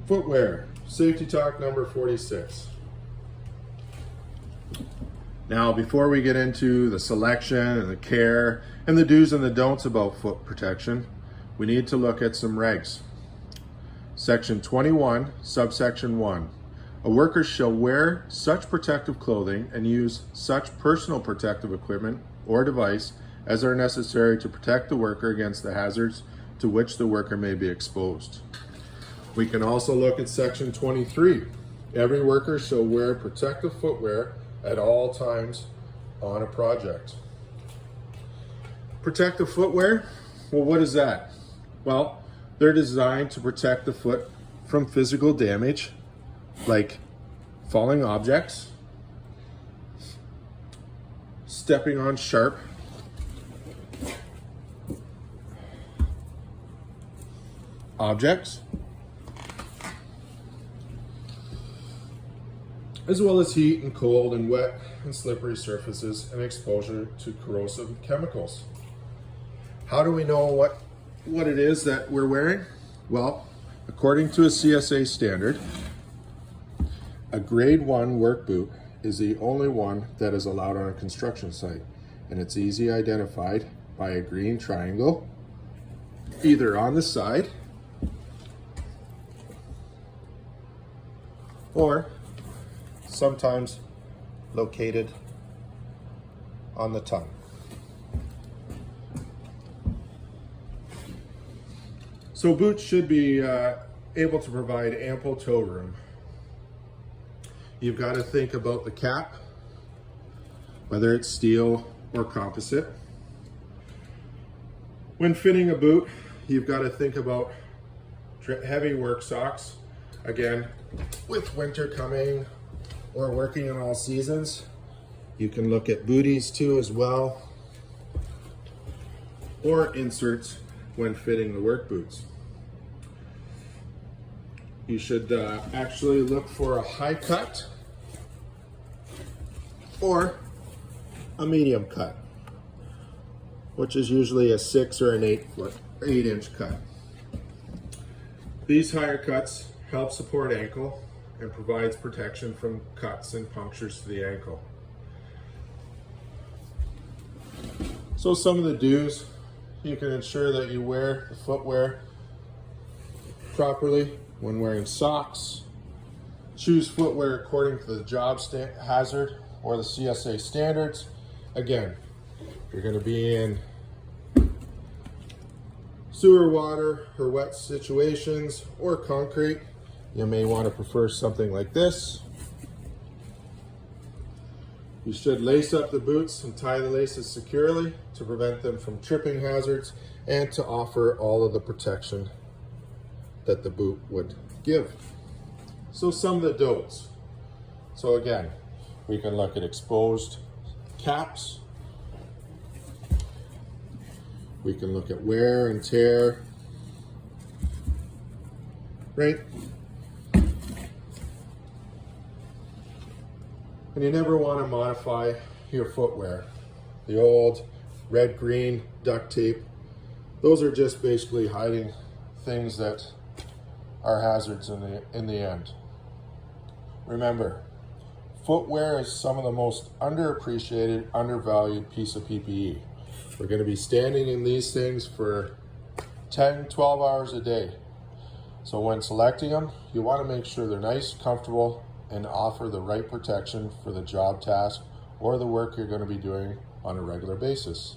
Footwear, safety talk number 46. Now, before we get into the selection and the care and the do's and the don'ts about foot protection, we need to look at some regs. Section 21, subsection 1. A worker shall wear such protective clothing and use such personal protective equipment or device as are necessary to protect the worker against the hazards to which the worker may be exposed. We can also look at section 23. Every worker shall wear protective footwear at all times on a project. Protective footwear, well, what is that? Well, they're designed to protect the foot from physical damage like falling objects, stepping on sharp objects, as well as heat and cold and wet and slippery surfaces and exposure to corrosive chemicals. How do we know what it is that we're wearing? Well, according to a CSA standard, a grade 1 work boot is the only one that is allowed on a construction site, and it's easily identified by a green triangle either on the side or sometimes located on the tongue. So boots should be able to provide ample toe room. You've got to think about the cap, whether it's steel or composite. When fitting a boot, you've got to think about heavy work socks. Again, with winter coming or working in all seasons, you can look at booties too as well, or inserts when fitting the work boots. You should actually look for a high cut or a medium cut, which is usually a 6 or an 8 inch cut. These higher cuts help support ankle and provides protection from cuts and punctures to the ankle. So some of the do's, you can ensure that you wear the footwear properly when wearing socks. Choose footwear according to the job hazard or the CSA standards. Again, if you're going to be in sewer water or wet situations or concrete, you may want to prefer something like this. You should lace up the boots and tie the laces securely to prevent them from tripping hazards and to offer all of the protection that the boot would give. So some of the don'ts. So again, we can look at exposed caps. We can look at wear and tear. Right? And you never want to modify your footwear. The old red-green duct tape, those are just basically hiding things that are hazards in the end. Remember, footwear is some of the most underappreciated, undervalued piece of PPE. We're going to be standing in these things for 10, 12 hours a day. So when selecting them, you want to make sure they're nice, comfortable, and offer the right protection for the job task or the work you're going to be doing on a regular basis.